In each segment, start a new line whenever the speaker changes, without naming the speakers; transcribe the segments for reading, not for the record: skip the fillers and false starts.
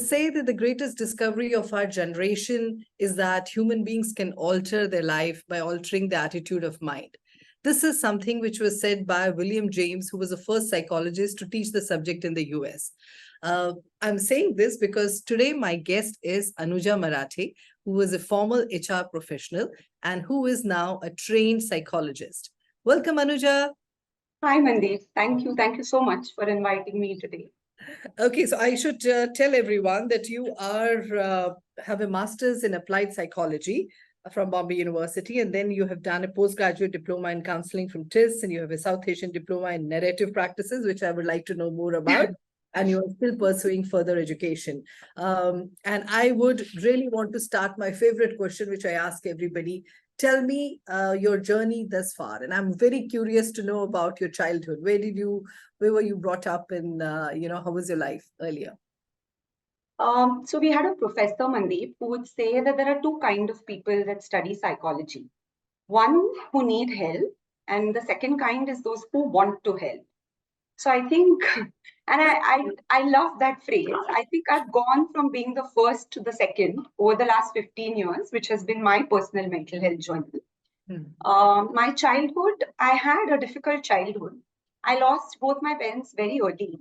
say that the greatest discovery of our generation is that human beings can alter their life by altering the attitude of mind. This is something which was said by William James, who was the first psychologist to teach the subject in the US. I'm saying this because today my guest is Anuja Marathe, who is a former HR professional and who is now a trained psychologist. Welcome, Anuja.
Hi, Mandeep. Thank you. Thank you so much for inviting me today.
Okay, so I should tell everyone that you have a master's in applied psychology from Bombay University, and then you have done a postgraduate diploma in counseling from TIS, and you have a South Asian diploma in narrative practices, which I would like to know more about. And you are still pursuing further education. And I would really want to start my favorite question, which I ask everybody. Tell me your journey thus far. And I'm very curious to know about your childhood. Where were you brought up and, how was your life earlier?
So we had a professor, Mandeep, who would say that there are two kinds of people that study psychology. One who need help, and the second kind is those who want to help. So I think, and I love that phrase. I think I've gone from being the first to the second over the last 15 years, which has been my personal mental health journey. My childhood, I had a difficult childhood. I lost both my parents very early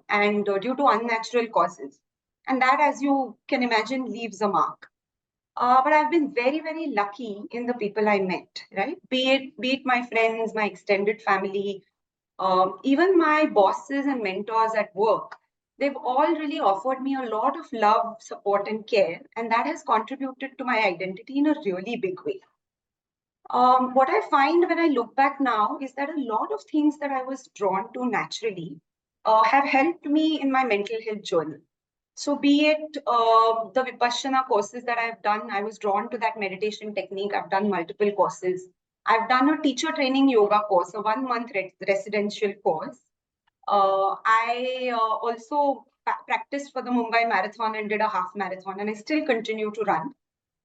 and due to unnatural causes. And that, as you can imagine, leaves a mark. But I've been very, very lucky in the people I met, right? Be it my friends, my extended family, even my bosses and mentors at work. They've all really offered me a lot of love, support, and care. And that has contributed to my identity in a really big way. What I find when I look back now is that a lot of things that I was drawn to naturally have helped me in my mental health journey. So be it the Vipassana courses that I've done, I was drawn to that meditation technique. I've done multiple courses. I've done a teacher training yoga course, a 1-month residential course. I also practiced for the Mumbai Marathon and did a half marathon, and I still continue to run.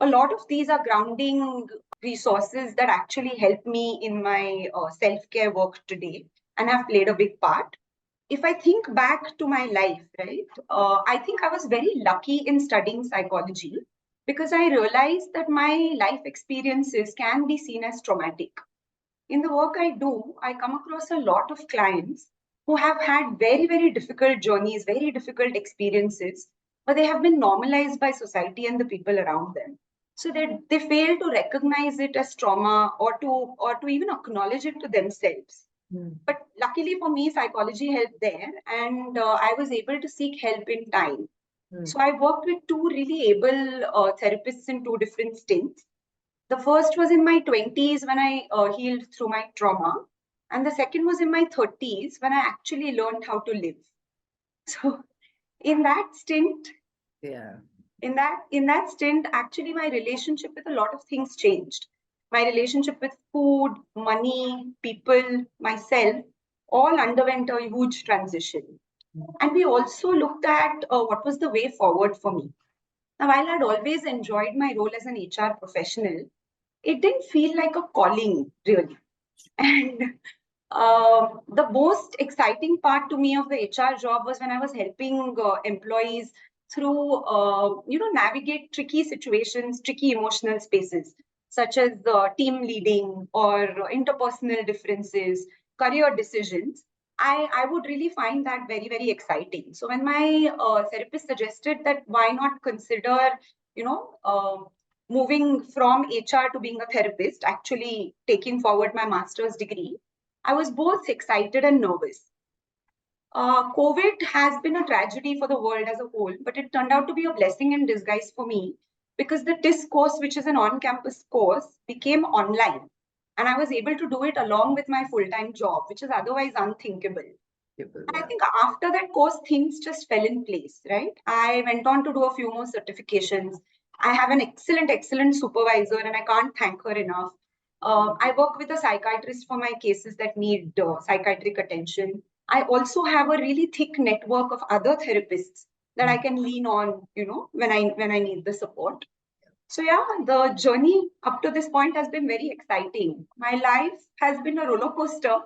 A lot of these are grounding resources that actually help me in my self-care work today and have played a big part. If I think back to my life, right, I think I was very lucky in studying psychology because I realized that my life experiences can be seen as traumatic. In the work I do, I come across a lot of clients who have had very, very difficult journeys, very difficult experiences, but they have been normalized by society and the people around them. So they fail to recognize it as trauma or to even acknowledge it to themselves. But luckily for me, psychology helped there, and I was able to seek help in time. So I worked with two really able therapists in two different stints. The first was in my 20s when I healed through my trauma, and the second was in my 30s when I actually learned how to live. So in that stint, in that stint, actually my relationship with a lot of things changed. My relationship with food, money, people, myself, all underwent a huge transition. And we also looked at what was the way forward for me. Now, while I'd always enjoyed my role as an HR professional, it didn't feel like a calling, really. And the most exciting part to me of the HR job was when I was helping employees through, navigate tricky situations, tricky emotional spaces, such as team leading or interpersonal differences, career decisions. I would really find that very, very exciting. So when my therapist suggested that why not consider, moving from HR to being a therapist, actually taking forward my master's degree, I was both excited and nervous. COVID has been a tragedy for the world as a whole, but it turned out to be a blessing in disguise for me because the TIS course, which is an on-campus course, became online. And I was able to do it along with my full-time job, which is otherwise unthinkable. And I think after that course, things just fell in place, right? I went on to do a few more certifications. I have an excellent supervisor, and I can't thank her enough. I work with a psychiatrist for my cases that need psychiatric attention. I also have a really thick network of other therapists that I can lean on, when I need the support. So yeah, the journey up to this point has been very exciting. My life has been a roller coaster,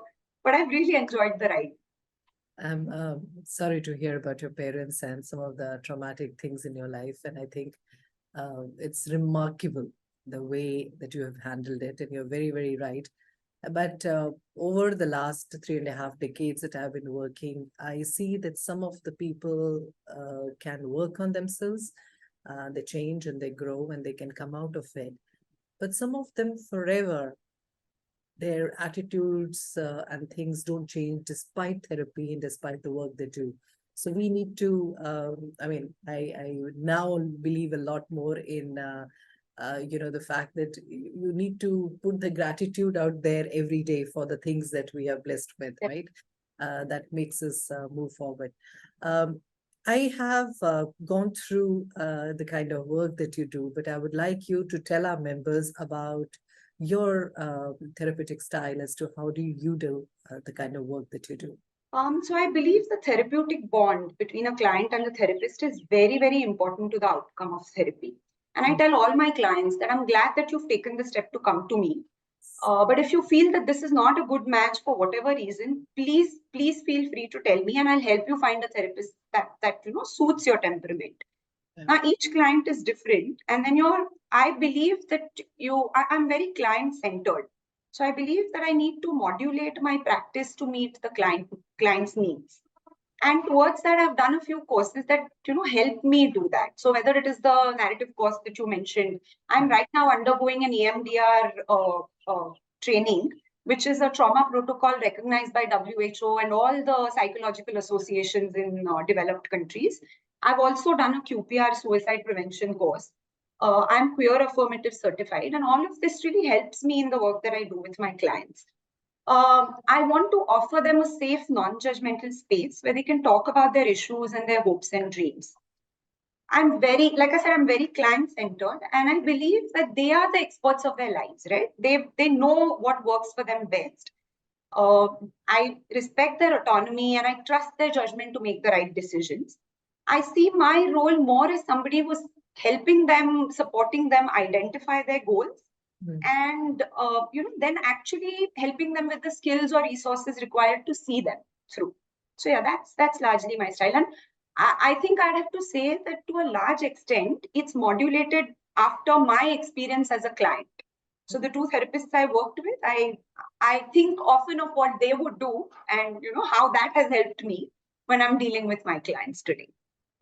but I've really enjoyed the ride.
I'm sorry to hear about your parents and some of the traumatic things in your life. And I think it's remarkable the way that you have handled it. And you're very, very right. But over the last 3.5 decades that I've been working, I see that some of the people can work on themselves, they change and they grow and they can come out of it. But some of them forever, their attitudes and things don't change despite therapy and despite the work they do. So we need to, I now believe a lot more in, the fact that you need to put the gratitude out there every day for the things that we are blessed with, right? That makes us move forward. Um, I have gone through the kind of work that you do, but I would like you to tell our members about your therapeutic style as to how do you do the kind of work that you do.
So I believe the therapeutic bond between a client and the therapist is very, very important to the outcome of therapy. And I tell all my clients that I'm glad that you've taken the step to come to me. But if you feel that this is not a good match for whatever reason, please feel free to tell me, and I'll help you find a therapist that suits your temperament. Now, each client is different, and then I believe that I'm very client centered. So I believe that I need to modulate my practice to meet the client's needs. And towards that, I've done a few courses that help me do that. So whether it is the narrative course that you mentioned, I'm right now undergoing an EMDR training, which is a trauma protocol recognized by WHO and all the psychological associations in developed countries. I've also done a QPR suicide prevention course. I'm queer affirmative certified, and all of this really helps me in the work that I do with my clients. I want to offer them a safe, non-judgmental space where they can talk about their issues and their hopes and dreams. Like I said, I'm very client-centered, and I believe that they are the experts of their lives, right? They know what works for them best. I respect their autonomy and I trust their judgment to make the right decisions. I see my role more as somebody who's helping them, supporting them identify their goals, and then actually helping them with the skills or resources required to see them through. So yeah, that's largely my style, and I think I'd have to say that to a large extent it's modulated after my experience as a client. So the two therapists I worked with, I think often of what they would do, and how that has helped me when I'm dealing with my clients today.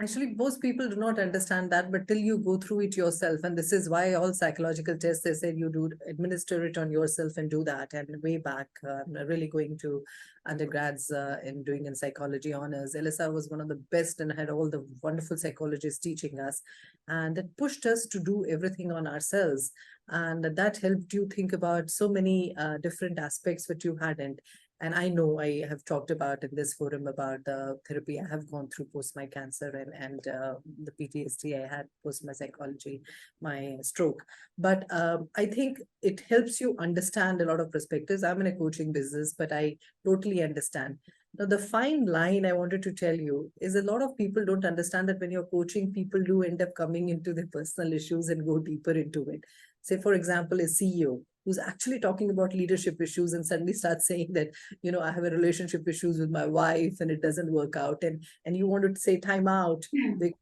Actually, most people do not understand that, but till you go through it yourself, and this is why all psychological tests, they said you do administer it on yourself and do that. And way back, I'm really going to undergrads in doing in psychology honors. Elisa was one of the best and had all the wonderful psychologists teaching us, and it pushed us to do everything on ourselves. And that helped you think about so many different aspects that you hadn't. And I know I have talked about in this forum about the therapy I have gone through post my cancer and the PTSD I had post my psychology, my stroke. But I think it helps you understand a lot of perspectives. I'm in a coaching business, but I totally understand. Now, the fine line I wanted to tell you is a lot of people don't understand that when you're coaching, people do end up coming into their personal issues and go deeper into it. Say, for example, a CEO who's actually talking about leadership issues and suddenly starts saying that, I have a relationship issues with my wife and it doesn't work out. And you want to say time out because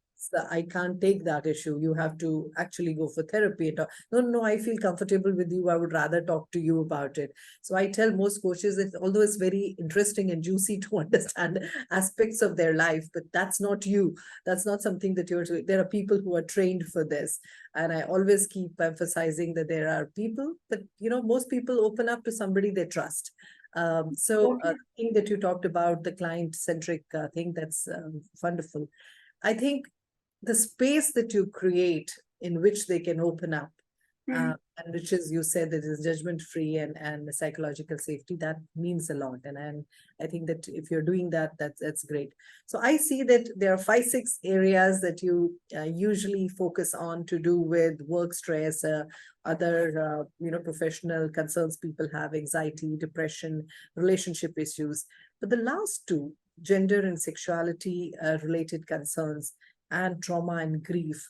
I can't take that issue. You have to actually go for therapy. No, I feel comfortable with you. I would rather talk to you about it. So I tell most coaches that although it's very interesting and juicy to understand aspects of their life, but that's not you. That's not something that you're doing. There are people who are trained for this. And I always keep emphasizing that there are people that, most people open up to somebody they trust. The thing that you talked about, the client-centric thing, that's wonderful. I think the space that you create in which they can open up, and which is, you said, that is judgment free and psychological safety, that means a lot. And I think that if you're doing that, that's great. So I see that there are 5-6 areas that you usually focus on to do with work stress, other professional concerns people have, anxiety, depression, relationship issues. But the last two, gender and sexuality related concerns, and trauma and grief,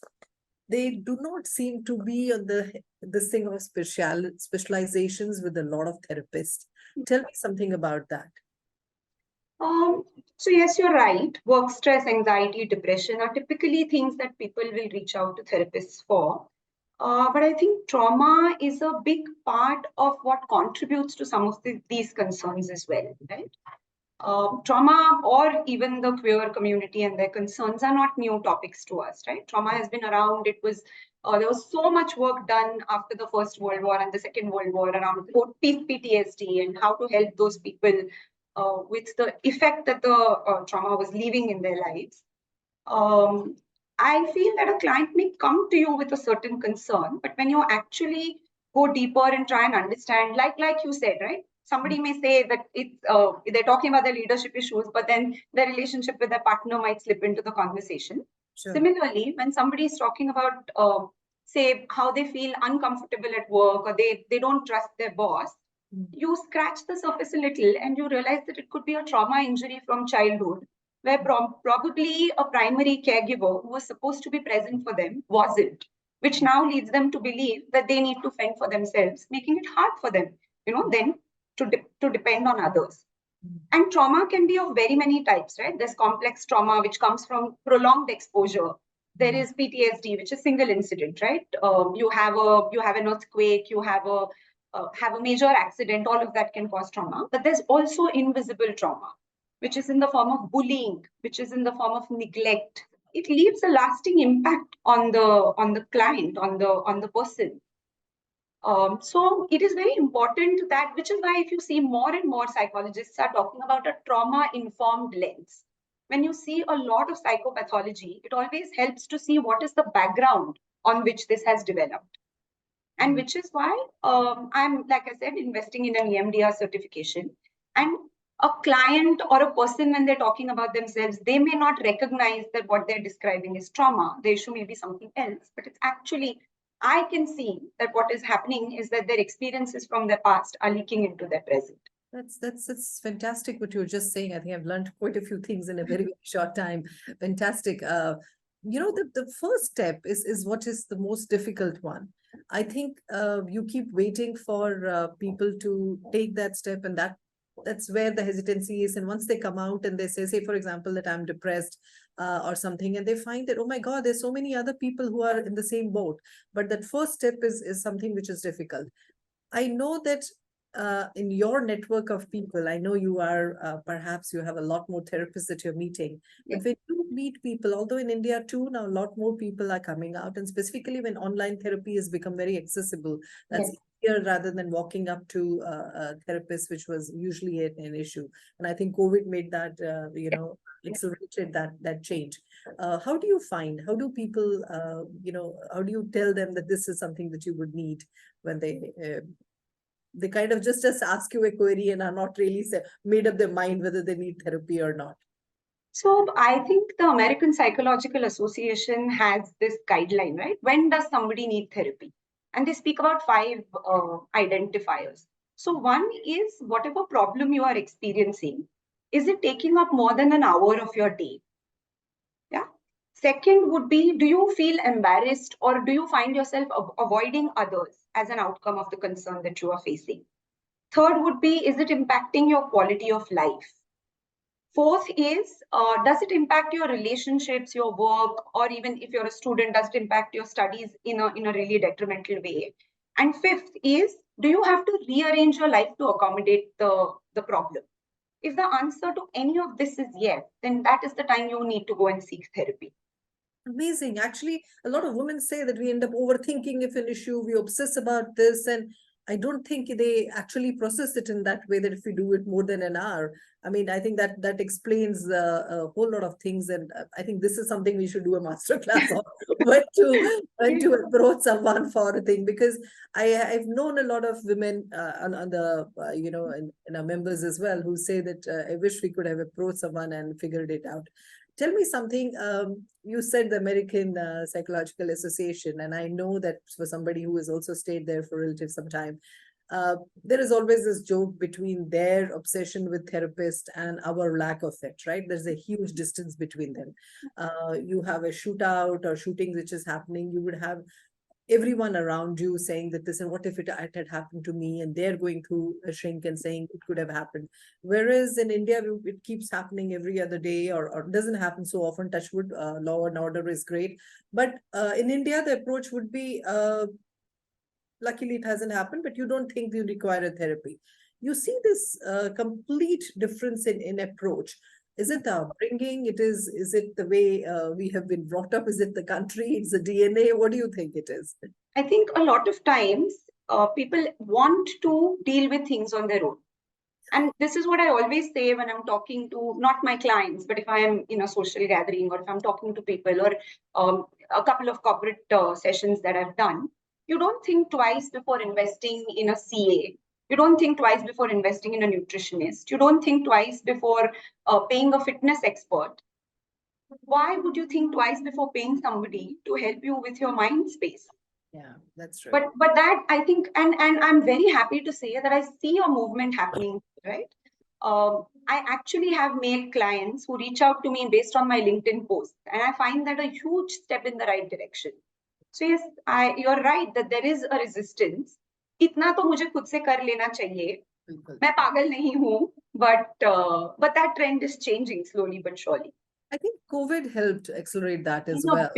they do not seem to be on this thing of specializations with a lot of therapists. Tell me something about that.
So yes, you're right. Work stress, anxiety, depression are typically things that people will reach out to therapists for. But I think trauma is a big part of what contributes to some of these concerns as well, right? Trauma or even the queer community and their concerns are not new topics to us, right? Trauma has been around. There was so much work done after the First World War and the Second World War around PTSD and how to help those people with the effect that the trauma was leaving in their lives. Um, I feel that a client may come to you with a certain concern, but when you actually go deeper and try and understand, like you said, right? Somebody may say that they're talking about their leadership issues, but then their relationship with their partner might slip into the conversation.
Sure.
Similarly, when somebody is talking about, say, how they feel uncomfortable at work or they don't trust their boss, you scratch the surface a little and you realize that it could be a trauma injury from childhood where probably a primary caregiver who was supposed to be present for them wasn't, which now leads them to believe that they need to fend for themselves, making it hard for them, then to depend on others. And trauma can be of very many types, right? There's complex trauma, which comes from prolonged exposure. There is PTSD, which is single incident, right? You have an earthquake, you have a major accident, all of that can cause trauma. But there's also invisible trauma, which is in the form of bullying, which is in the form of neglect. It leaves a lasting impact on the client, on the person. So it is very important that, which is why if you see more and more psychologists are talking about a trauma-informed lens. When you see a lot of psychopathology, it always helps to see what is the background on which this has developed. And which is why I'm, like I said, investing in an EMDR certification. And a client or a person, when they're talking about themselves, they may not recognize that what they're describing is trauma. The issue may be something else, but it's actually, I can see that what is happening is that their experiences from their past are leaking into their present.
That's fantastic what you were just saying. I think I've learned quite a few things in a very, very short time. Fantastic. The first step is what is the most difficult one. I think you keep waiting for people to take that step, and that's where the hesitancy is. And once they come out and they say, for example, that I'm depressed or something, and they find that, oh my God, there's so many other people who are in the same boat. But that first step is something which is difficult. I know that in your network of people, I know you are, perhaps you have a lot more therapists that you're meeting. But when you meet people, although in India too, now a lot more people are coming out, and specifically when online therapy has become very accessible, that's easier rather than walking up to a therapist, which was usually an issue. And I think COVID made that, accelerated that change. How do you find, how do people, how do you tell them that this is something that you would need when they kind of just ask you a query and are not really made up their mind whether they need therapy or not?
So I think the American Psychological Association has this guideline, right? When does somebody need therapy? And they speak about 5 identifiers. So one is whatever problem you are experiencing, is it taking up more than an hour of your day? Yeah. Second would be, do you feel embarrassed or do you find yourself avoiding others as an outcome of the concern that you are facing? Third would be, is it impacting your quality of life? Fourth is, does it impact your relationships, your work, or even if you're a student, does it impact your studies in a really detrimental way? And fifth is, do you have to rearrange your life to accommodate the problem? If the answer to any of this is yes, then that is the time you need to go and seek therapy.
Amazing. Actually, a lot of women say that we end up overthinking if an issue, we obsess about this, and I don't think they actually process it in that way, that if we do it more than an hour. I mean, I think that explains a whole lot of things. And I think this is something we should do a master class on, when to approach someone for a thing, because I've known a lot of women on the, in our members as well, who say that I wish we could have approached someone and figured it out. Tell me something. You said the American Psychological Association, and I know that for somebody who has also stayed there for relative some time, there is always this joke between their obsession with therapists and our lack of it, right? There's a huge distance between them. You have a shootout or shooting which is happening, you would have everyone around you saying that this, and what if it had happened to me, and they're going through a shrink and saying it could have happened. Whereas in India, it keeps happening every other day, or doesn't happen so often. Touch wood, law and order is great. But in India, the approach would be, luckily it hasn't happened, but you don't think you require a therapy. You see this complete difference in approach. Is it the upbringing? Is it the way we have been brought up? Is it the country? It's the DNA? What do you think it is?
I think a lot of times people want to deal with things on their own. And this is what I always say when I'm talking to not my clients, but if I am in a social gathering, or if I'm talking to people, or a couple of corporate sessions that I've done. You don't think twice before investing in a CA. You don't think twice before investing in a nutritionist. You don't think twice before paying a fitness expert. Why would you think twice before paying somebody to help you with your mind space?
Yeah, that's true.
But that, I think, and I'm very happy to say that I see a movement happening, right? I actually have made clients who reach out to me based on my LinkedIn post, and I find that a huge step in the right direction. So yes, you're right that there is a resistance. इतना तो मुझे खुद से कर लेना चाहिए. मैं पागल नहीं हूँ, but that trend is changing slowly but surely.
I think COVID helped accelerate that as
well.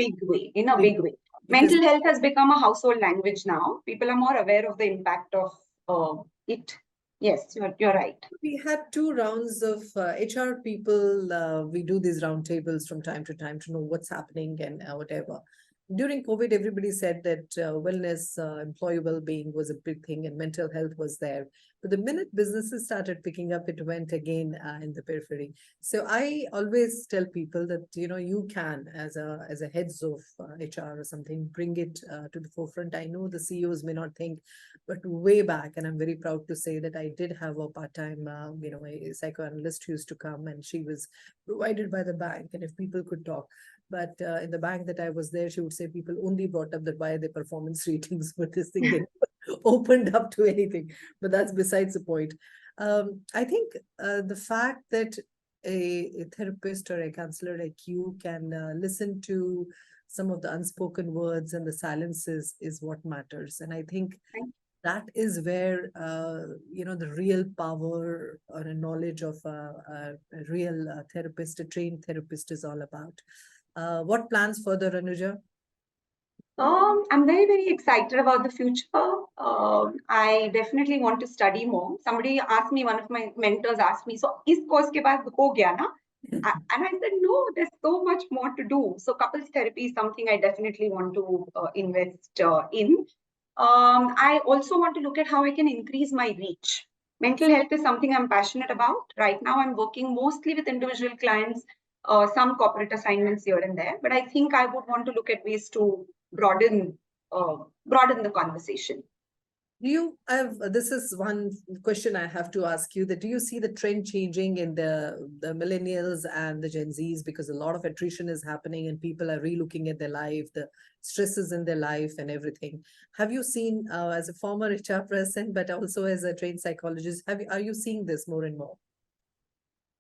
In a big way.
Because
mental health has become a household language now. People are more aware of the impact of it. Yes, you're right.
We had 2 rounds of HR people. We do these roundtables from time to time to know what's happening and whatever. During COVID, everybody said that wellness, employee well-being was a big thing, and mental health was there. But the minute businesses started picking up, it went again in the periphery. So I always tell people that, you can, as a heads of HR or something, bring it to the forefront. I know the CEOs may not think, but way back, and I'm very proud to say that I did have a part-time, a psychoanalyst who used to come, and she was provided by the bank. And if people could talk, but in the bank that I was there, she would say people only brought up that why their performance ratings were this thing. They opened up to anything, but that's besides the point. I think the fact that a therapist or a counselor like you can listen to some of the unspoken words and the silences is what matters. And I think that is where, the real power or a knowledge of a real therapist, a trained therapist is all about. What plans further, Anuja?
I'm very, very excited about the future. I definitely want to study more. Somebody asked me, one of my mentors asked me, so is course ke baad ho gaya na? And I said, no, there's so much more to do. So couples therapy is something I definitely want to invest in. I also want to look at how I can increase my reach. Mental health is something I'm passionate about. Right now, I'm working mostly with individual clients, some corporate assignments here and there. But I think I would want to look at ways to broaden the conversation.
This is one question I have to ask you, that do you see the trend changing in the millennials and the Gen Zs, because a lot of attrition is happening and people are relooking at their life, the stresses in their life and everything. Have you seen, as a former HR person, but also as a trained psychologist, are you seeing this more and more?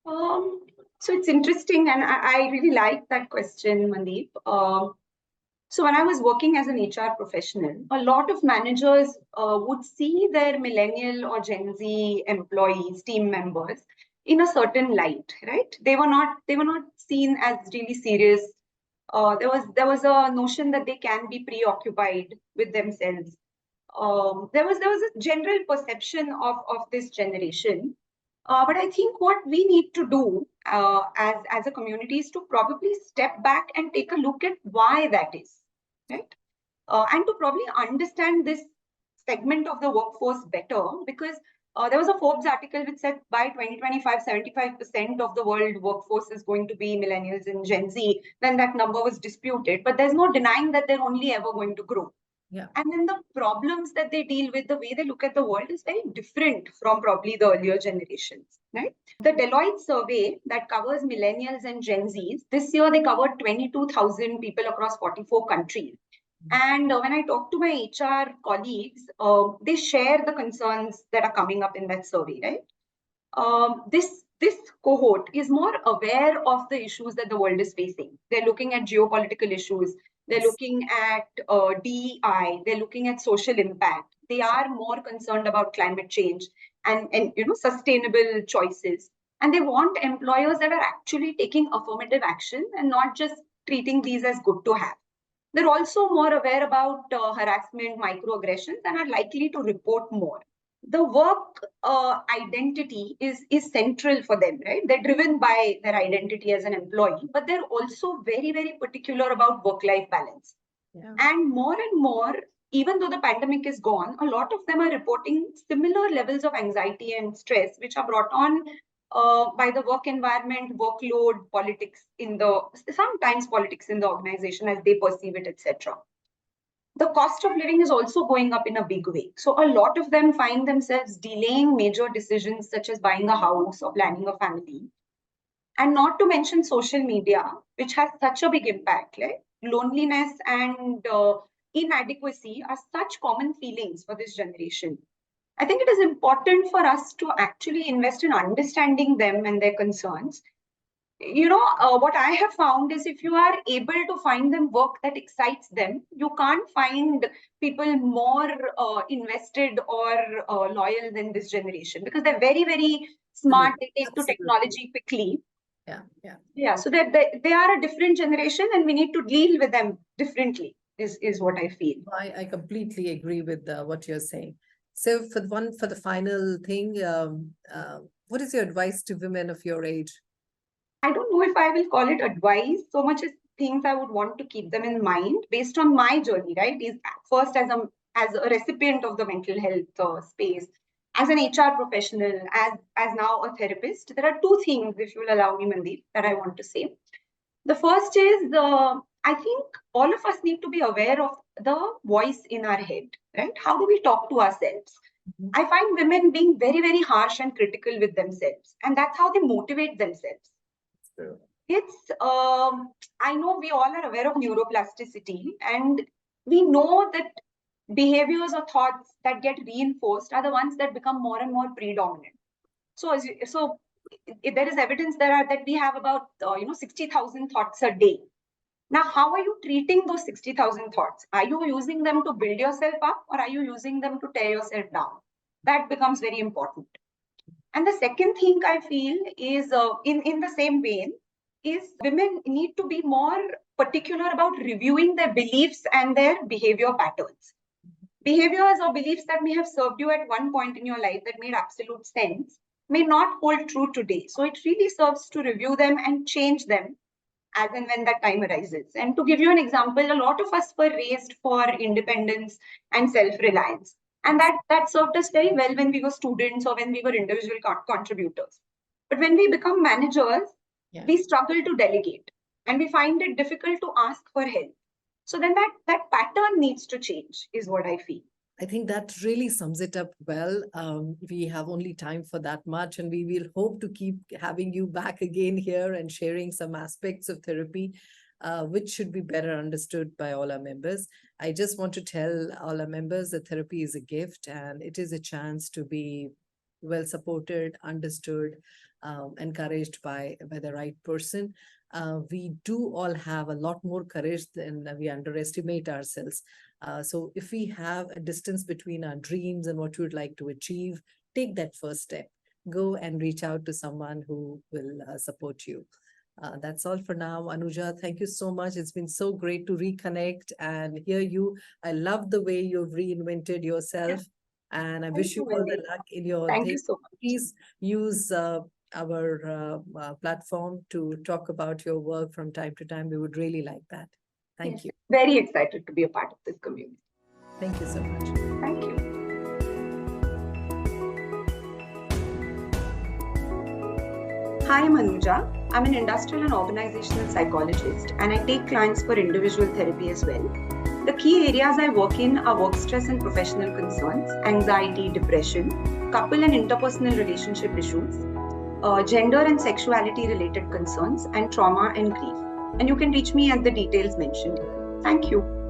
So it's interesting, and I really like that question, Mandeep. So when I was working as an HR professional, a lot of managers would see their millennial or Gen Z employees, team members, in a certain light, right? They were not seen as really serious. There was a notion that they can be preoccupied with themselves. There was a general perception of this generation. But I think what we need to do as a community is to probably step back and take a look at why that is, right? And to probably understand this segment of the workforce better, because there was a Forbes article which said by 2025, 75% of the world workforce is going to be millennials and Gen Z. Then that number was disputed, but there's no denying that they're only ever going to grow.
Yeah.
And then the problems that they deal with, the way they look at the world is very different from probably the earlier generations, right? The Deloitte survey that covers millennials and Gen Zs, this year they covered 22,000 people across 44 countries. And when I talk to my HR colleagues, they share the concerns that are coming up in that survey, right? This cohort is more aware of the issues that the world is facing. They're looking at geopolitical issues. They're
Yes.
looking at DEI. They're looking at social impact. They are more concerned about climate change and sustainable choices. And they want employers that are actually taking affirmative action and not just treating these as good to have. They're also more aware about harassment, microaggressions, and are likely to report more. The work identity is central for them, right? They're driven by their identity as an employee, but they're also very, very particular about work-life balance.
Yeah.
And more, even though the pandemic is gone, a lot of them are reporting similar levels of anxiety and stress, which are brought on by the work environment, workload, sometimes politics in the organization as they perceive it, etc. The cost of living is also going up in a big way. So a lot of them find themselves delaying major decisions such as buying a house or planning a family. And not to mention social media, which has such a big impact. Like loneliness and inadequacy are such common feelings for this generation. I think it is important for us to actually invest in understanding them and their concerns. What I have found is if you are able to find them work that excites them, you can't find people more invested or loyal than this generation, because they're very, very smart. They take to technology quickly. Yeah. So they are a different generation, and we need to deal with them differently. Is what I feel.
I completely agree with what you're saying. So for the final thing, what is your advice to women of your age?
I don't know if I will call it advice so much as things I would want to keep them in mind based on my journey, right? Is first as a recipient of the mental health space, as an HR professional, as now a therapist. There are two things, if you will allow me, Mandeep, that I want to say. The first is I think all of us need to be aware of the voice in our head, right? How do we talk to ourselves? I find women being very, very harsh and critical with themselves, and that's how they motivate themselves. It's I know we all are aware of neuroplasticity, and we know that behaviors or thoughts that get reinforced are the ones that become more and more predominant. So there is evidence that we have about 60,000 thoughts a day. Now, how are you treating those 60,000 thoughts? Are you using them to build yourself up, or are you using them to tear yourself down? That becomes very important. And the second thing I feel is in the same vein is women need to be more particular about reviewing their beliefs and their behavior patterns. Behaviors or beliefs that may have served you at one point in your life that made absolute sense may not hold true today. So it really serves to review them and change them as and when that time arises. And to give you an example, a lot of us were raised for independence and self-reliance. And that served us very well when we were students or when we were individual contributors. But when we become managers, we struggle to delegate, and we find it difficult to ask for help. So then that pattern needs to change, is what I feel.
I think that really sums it up well. We have only time for that much, and we will hope to keep having you back again here and sharing some aspects of therapy, which should be better understood by all our members. I just want to tell all our members that therapy is a gift, and it is a chance to be well supported, understood, encouraged by the right person. We do all have a lot more courage than we underestimate ourselves. So if we have a distance between our dreams and what we would like to achieve, take that first step. Go and reach out to someone who will support you. That's all for now. Anuja, thank you so much. It's been so great to reconnect and hear you. I love the way you've reinvented yourself, and I wish you all the luck in your
Thank you so much.
Please use our platform to talk about your work from time to time. We would really like that. Thank you.
Very excited to be a part of this community.
Thank you so much.
Thank you. Hi, I'm Anuja. I'm an industrial and organizational psychologist, and I take clients for individual therapy as well. The key areas I work in are work stress and professional concerns, anxiety, depression, couple and interpersonal relationship issues, gender and sexuality related concerns, and trauma and grief. And you can reach me at the details mentioned. Thank you.